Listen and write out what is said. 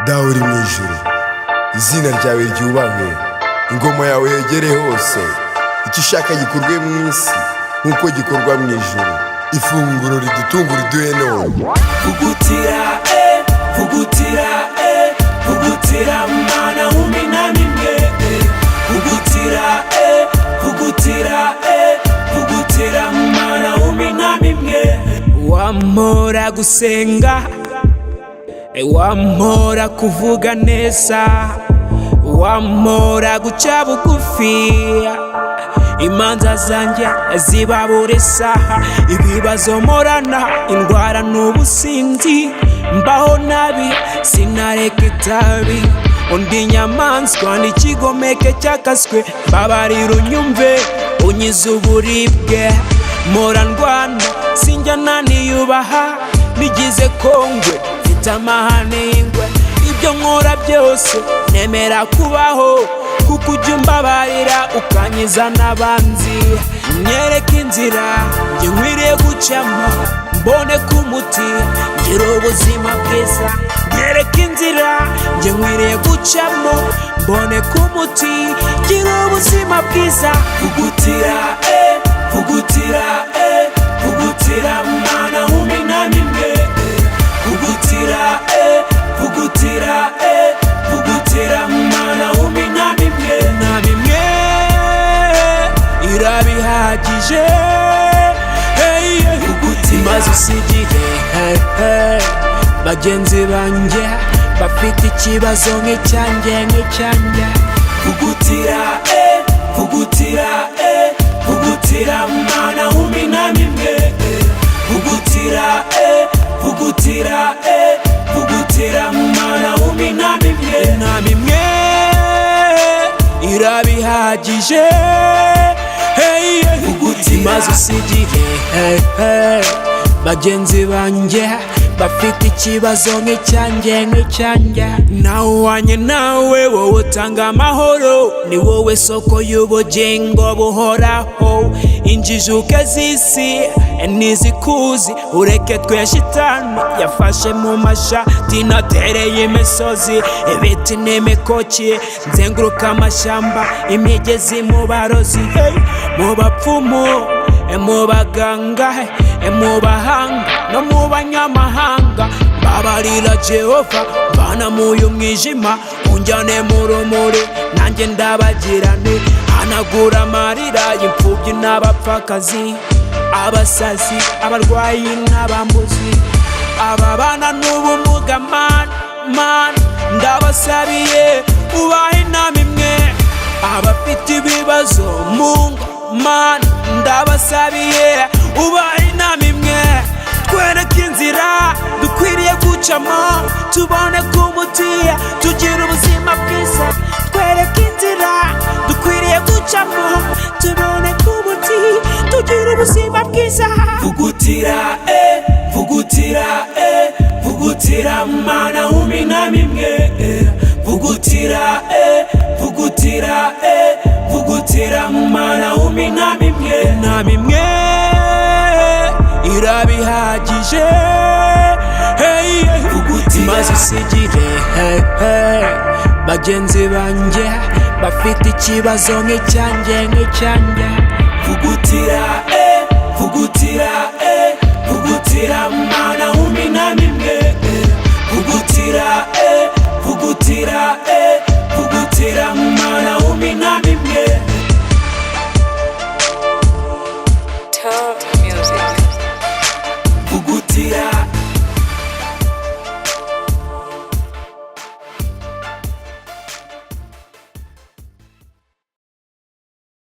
dawe uri mu ijuru, izina ryawe ryubahwe, ingoma yawe yegere hose, icyo ushaka gikorwe mu isi nk'uko gikorwa mu ijuru. Ifunguro ridutunga uriduhe none. Vugutira, vugutira, vugutira Mana w'uminamimwe. Vugutira, vugutira, vugutira Mana w'uminamimwe. Wampora gusenga, wampora kuvuga neza, wampora guca bugufi, imanza zanjye zibabura isaha, ibibazo mporana, indwara n'ubusinzi, mbaho nabi sinareka itabi, undi nyamaswa n'ikigomeke cyakaswe, mbabarira unyumve unyize uburibwe, mpora ndwana sinjya naniyubaha, nigize kongwe mfite amahane y'ingwe, ibyo nkora byose nemera kubaho, kuko ujya umbabarira ukanyiza n'abanzi. Nyereka inzira njye nkwiriye gucamo, mbone ku muti ngira ubuzima bwiza. Nyereka inzira njye nkwiriye gucamo, mbone ku muti ngira ubuzima bwiza. Vugutira, vugutira, vugutira Mana w'uminamimwe. Vugutira, vugutira, vugutira Mana w'uminamimwe. Namimwe irabihagije, maze usigiye bagenzi banjye bafite ikibazo nk'icyanjye. Vugutira, vugutira, vugutira Mana w'uminamimwe. Vugutira, vugutira, vugutira Mana w'uminamimwe. Namimwe irabihagije, maze usigiye bagenzi banjye bafite ikibazo nk'icyanjye. Nawe uhwanye nawe, wowe utanga amahoro, ni wowe soko y'ubugingo buhoraho. Injijuke z'isi ntizikuzi, ureke twe shitani yafashe mu mashati, natereye imisozi, ibiti n'imikoki, nzenguruka amashyamba, imigezi mu barozi, mu bapfumu, mu baganga, mu bahanga no mu banyamahanga. Mbabarira Jehova, mbana muyu mwijima, unjyane mu rumuri nanjye ndabagirane. Hanagura amarira y'imfubyi n'abapfakazi, abasazi, abarwayi n'abambuzi, ababana n'ubumuga. Man, ndabasabiye ubahe inama imwe, abafite ibibazo mu ngo, man, ndabasabiye ubahe inama imwe. Twereke inzira dukwiriye gucamo, tubone ku muti tugira ubuzima bwiza. Twereke inzira dukwiriye gucamo, tubone ku muti tugira ubuzima bwiza. Vugutira, vugutira, vugutira Mana w'uminamimwe. Vugutira, vugutira, vugutira Mana w'uminamimwe. Namimwe irabihagije, maze usigiye bagenzi banjye bafite ikibazo nk'icyanjye. Vugutira, vugutira, vugutira Mana w'uminamimwe.